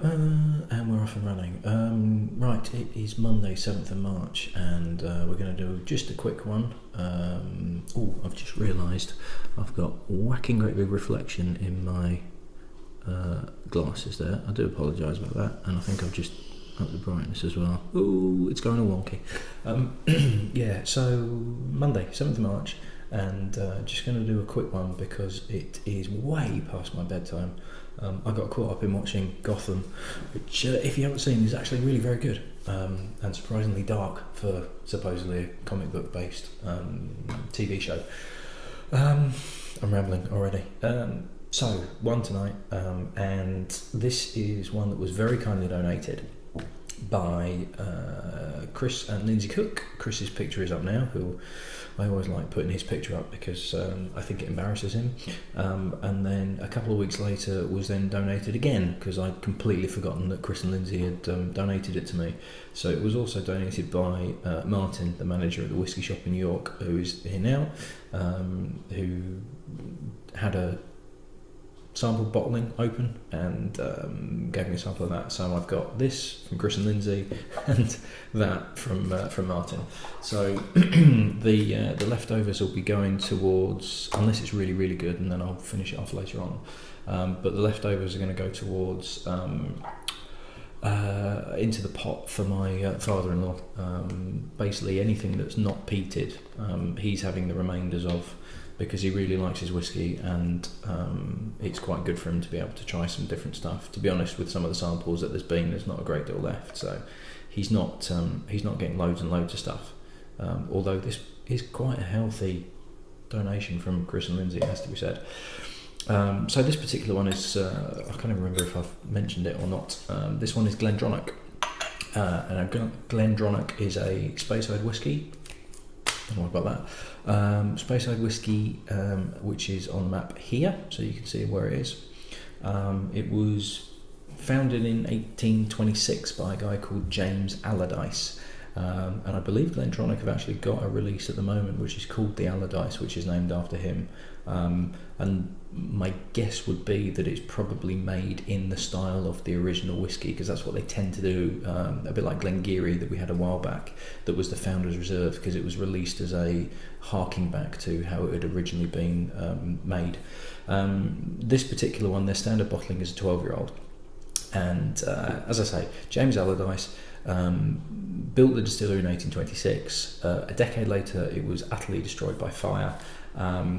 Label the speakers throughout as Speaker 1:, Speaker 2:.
Speaker 1: and we're off and running. Right, it is Monday, 7th of March, and we're going to do just a quick one. I've just realised I've got whacking great big reflection in my glasses there. I do apologise about that, and I think I've just upped the brightness as well. Ooh, it's going all wonky. Yeah, so Monday, 7th of March, and just going to do a quick one because it is way past my bedtime. I got caught up in watching Gotham, which, if you haven't seen, is actually really very good, and surprisingly dark for supposedly a comic book based TV show. I'm rambling already. So, one tonight, and this is one that was very kindly donated by Chris and Lindsay Cook. Chris's picture is up now, who I always like putting his picture up because I think it embarrasses him. And then a couple of weeks later was then donated again because I'd completely forgotten that Chris and Lindsay had donated it to me. So it was also donated by Martin, the manager at the whisky shop in York, who is here now, who had a sample bottling open and gave me a sample of that. So I've got this from Chris and Lindsay and that from Martin. So the leftovers will be going towards, unless it's really really good, and then I'll finish it off later on. But the leftovers are going to go towards into the pot for my father-in-law. Basically anything that's not peated, he's having the remainders of, because he really likes his whiskey, and it's quite good for him to be able to try some different stuff. To be honest, with some of the samples that there's not a great deal left, so he's not getting loads and loads of stuff. Although this is quite a healthy donation from Chris and Lindsay, it has to be said. So this particular one is, I can't even remember if I've mentioned it or not. This one is Glendronach, and Glendronach is a Speyside whisky. Don't know about that. Speyside whisky, which is on map here, so you can see where it is. It was founded in 1826 by a guy called James Allardyce, and I believe Glendronach have actually got a release at the moment which is called the Allardyce, which is named after him. And my guess would be that it's probably made in the style of the original whiskey, because that's what they tend to do, a bit like Glengarry that we had a while back, that was the Founder's Reserve, because it was released as a harking back to how it had originally been made. This particular one, their standard bottling is a 12-year-old, and as I say, James Allardyce built the distillery in 1826. A decade later it was utterly destroyed by fire,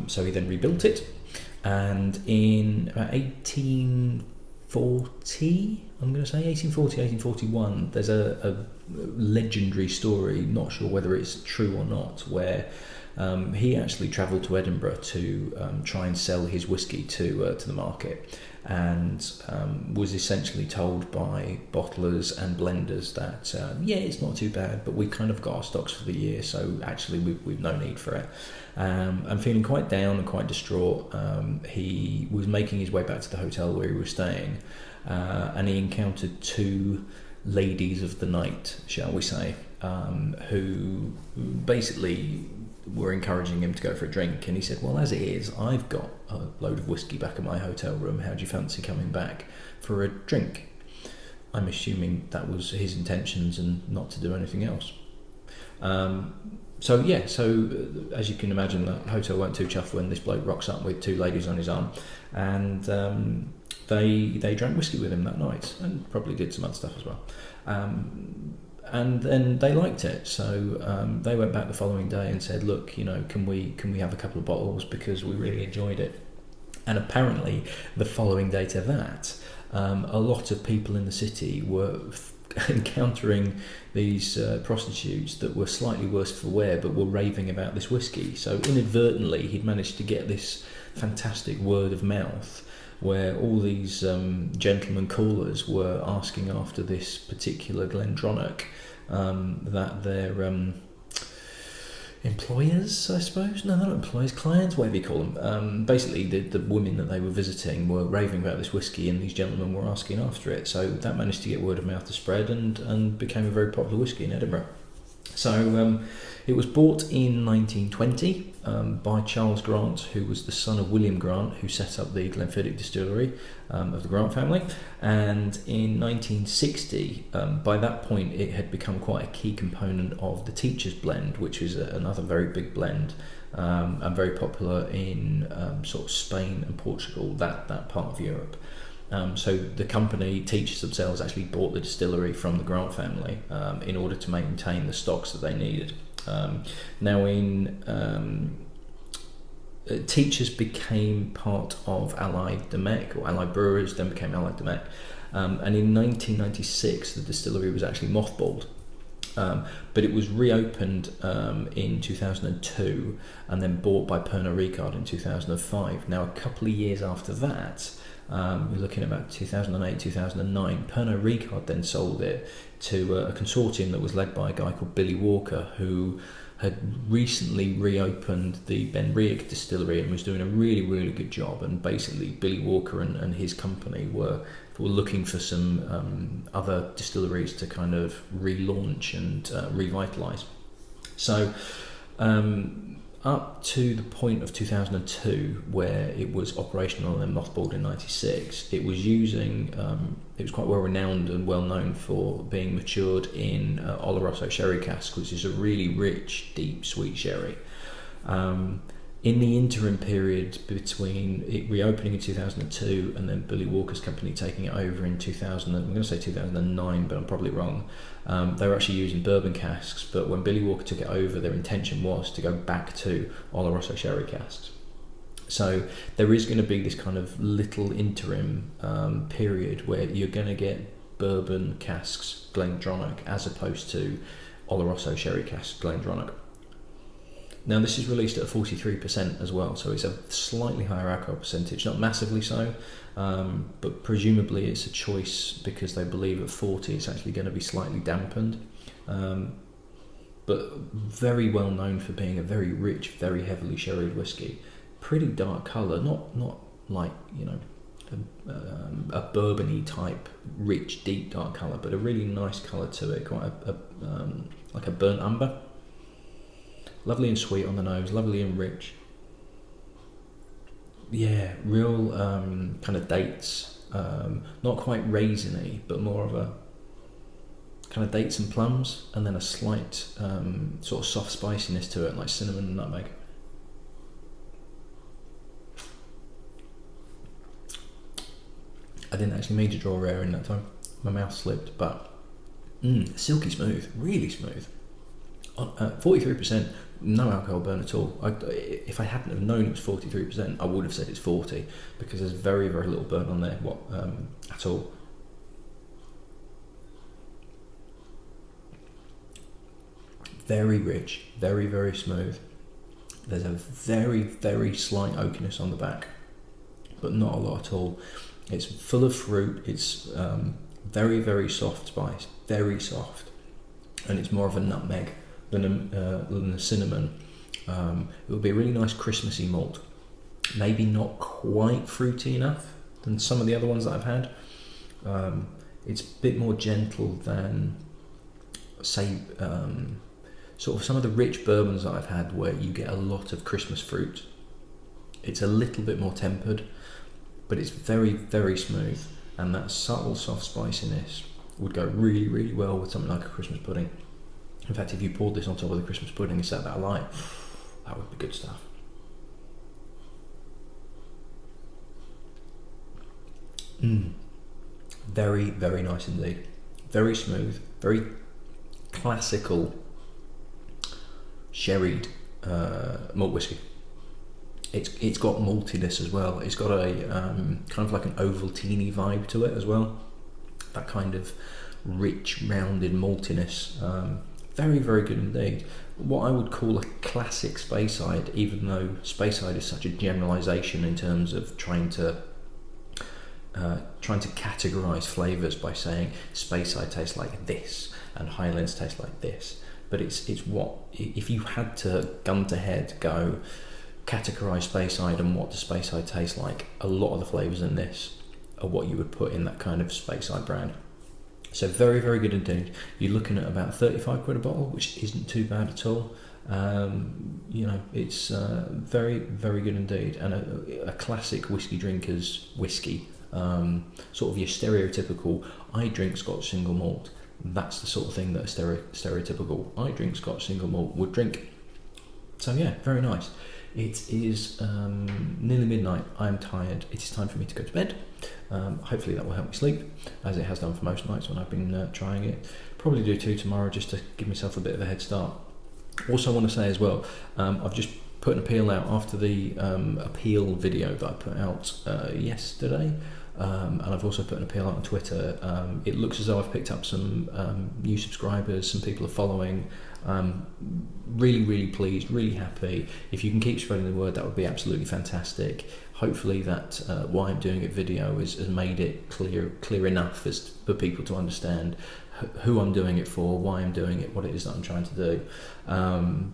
Speaker 1: so he then rebuilt it, and in about 1841, there's a legendary story, not sure whether it's true or not, where he actually travelled to Edinburgh to try and sell his whiskey to the market, and was essentially told by bottlers and blenders that it's not too bad, but we've kind of got our stocks for the year, so actually we've no need for it. And feeling quite down and quite distraught, he was making his way back to the hotel where he was staying, and he encountered two ladies of the night, shall we say, who basically were encouraging him to go for a drink. And he said, well, as it is, I've got a load of whiskey back in my hotel room, how do you fancy coming back for a drink? I'm assuming that was his intentions and not to do anything else. So as you can imagine, the hotel weren't too chuffed when this bloke rocks up with two ladies on his arm, and they drank whiskey with him that night, and probably did some other stuff as well. And then they liked it, so they went back the following day and said, look, can we have a couple of bottles, because we really enjoyed it. And apparently the following day to that, a lot of people in the city were encountering these prostitutes that were slightly worse for wear but were raving about this whiskey. So inadvertently he'd managed to get this fantastic word of mouth where all these gentlemen callers were asking after this particular Glendronach, that their employers, I suppose, no, not employers, clients, whatever you call them, basically the women that they were visiting were raving about this whiskey, and these gentlemen were asking after it, so that managed to get word of mouth to spread, and became a very popular whiskey in Edinburgh. So It was bought in 1920 by Charles Grant, who was the son of William Grant, who set up the Glenfiddich distillery of the Grant family. And in 1960, by that point, it had become quite a key component of the Teacher's Blend, which is another very big blend and very popular in sort of Spain and Portugal, that part of Europe. So the company, Teachers themselves, actually bought the distillery from the Grant family in order to maintain the stocks that they needed. Teachers became part of Allied Domecq, or Allied Brewers, then became Allied Domecq. And in 1996, the distillery was actually mothballed. But it was reopened in 2002 and then bought by Pernod Ricard in 2005. Now, a couple of years after that, we're looking at about 2008, 2009, Pernod Ricard then sold it to a consortium that was led by a guy called Billy Walker, who had recently reopened the Benriach distillery and was doing a really, really good job. And basically, Billy Walker and his company were looking for some other distilleries to kind of relaunch and revitalise. So up to the point of 2002, where it was operational and then mothballed in 96, it was using, it was quite well renowned and well known for being matured in Oloroso sherry cask, which is a really rich, deep, sweet sherry. In the interim period between it reopening in 2002 and then Billy Walker's company taking it over in 2000, I'm going to say 2009, but I'm probably wrong, they were actually using bourbon casks, but when Billy Walker took it over, their intention was to go back to Oloroso sherry casks. So there is going to be this kind of little interim period where you're going to get bourbon casks Glendronach as opposed to Oloroso sherry casks Glendronach. Now, this is released at 43% as well, so it's a slightly higher alcohol percentage, not massively so, but presumably it's a choice because they believe at 40 it's actually going to be slightly dampened. But very well known for being a very rich, very heavily sherried whiskey. Pretty dark colour, not like, you know, a bourbon-y type, rich, deep dark colour, but a really nice colour to it, quite like a burnt umber. Lovely and sweet on the nose, lovely and rich. Yeah, real kind of dates, not quite raisiny, but more of a kind of dates and plums, and then a slight sort of soft spiciness to it, like cinnamon and nutmeg. I didn't actually mean to draw rare in that time. My mouth slipped, but silky smooth, really smooth. 43%, no alcohol burn at all. If I hadn't have known it was 43%, I would have said it's 40 because there's very, very little burn on there at all. Very rich, very, very smooth. There's a very, very slight oakiness on the back, but not a lot at all. It's full of fruit. It's very, very soft spice, very soft, and it's more of a nutmeg than a cinnamon. It will be a really nice Christmassy malt, maybe not quite fruity enough than some of the other ones that I've had. It's a bit more gentle than, say, sort of some of the rich bourbons that I've had where you get a lot of Christmas fruit. It's a little bit more tempered, but it's very, very smooth, and that subtle soft spiciness would go really, really well with something like a Christmas pudding. In fact, if you poured this on top of the Christmas pudding and set that alight, that would be good stuff. Very, very nice indeed. Very smooth, very classical sherried malt whiskey. It's got maltiness as well. It's got a kind of like an Ovaltine vibe to it as well. That kind of rich, rounded maltiness. Very, very good indeed. What I would call a classic Speyside, even though Speyside is such a generalisation in terms of trying to categorise flavours by saying Speyside tastes like this and Highlands taste like this. But it's what, if you had to gun to head go categorise Speyside and what does Speyside taste like, a lot of the flavours in this are what you would put in that kind of Speyside brand. So very, very good indeed. You're looking at about 35 quid a bottle, which isn't too bad at all. You know, it's very, very good indeed, and a classic whiskey drinker's whiskey. Sort of your stereotypical, I drink Scotch single malt. That's the sort of thing that a stereotypical, I drink Scotch single malt would drink. So yeah, very nice. It is nearly midnight. I'm tired. It is time for me to go to bed. Hopefully that will help me sleep, as it has done for most nights when I've been trying it. Probably do 2 tomorrow, just to give myself a bit of a head start. Also, I want to say as well, I've just put an appeal out after the appeal video that I put out yesterday. And I've also put an appeal out on Twitter. It looks as though I've picked up some new subscribers, some people are following. Really, really pleased, really happy. If you can keep spreading the word, that would be absolutely fantastic. Hopefully that why I'm doing it video has made it clear enough for people to understand who I'm doing it for, why I'm doing it, what it is that I'm trying to do.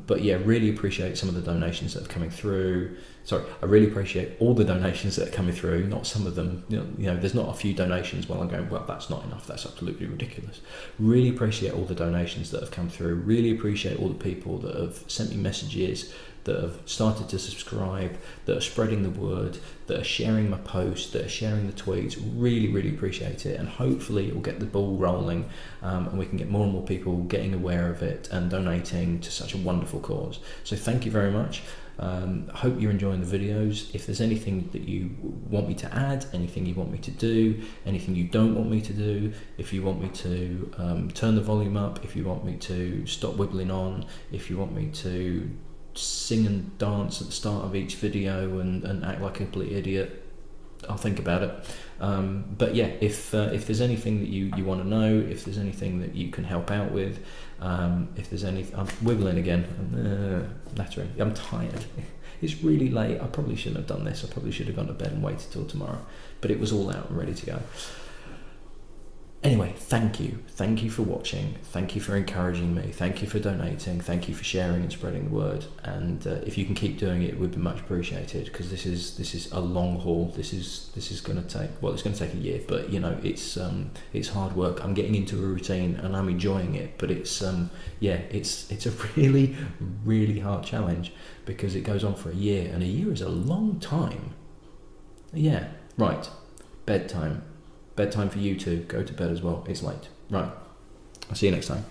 Speaker 1: But yeah, really appreciate some of the donations that are coming through. Sorry, I really appreciate all the donations that are coming through, not some of them. You know, there's not a few donations where I'm going, well, that's not enough, that's absolutely ridiculous. Really appreciate all the donations that have come through. Really appreciate all the people that have sent me messages, that have started to subscribe, that are spreading the word, that are sharing my posts, that are sharing the tweets. Really, really appreciate it, and hopefully it will get the ball rolling, and we can get more and more people getting aware of it and donating to such a wonderful cause. So thank you very much. Hope you're enjoying the videos. If there's anything that you want me to add, anything you want me to do, anything you don't want me to do, if you want me to turn the volume up, if you want me to stop wibbling on, if you want me to sing and dance at the start of each video and act like a complete idiot, I'll think about it. But yeah, if there's anything that you want to know, if there's anything that you can help out with, if there's any, I'm wiggling again, nattering, I'm tired. It's really late. I probably shouldn't have done this. I probably should have gone to bed and waited till tomorrow, but it was all out and ready to go. Anyway, thank you for watching, thank you for encouraging me, thank you for donating, thank you for sharing and spreading the word, and if you can keep doing it, it would be much appreciated, because this is a long haul. This is going to take, well, it's going to take a year, but you know, it's hard work. I'm getting into a routine and I'm enjoying it, but it's yeah, it's a really, really hard challenge, because it goes on for a year, and a year is a long time. Yeah, right, bedtime for you too. Go to bed as well. It's late. Right. I'll see you next time.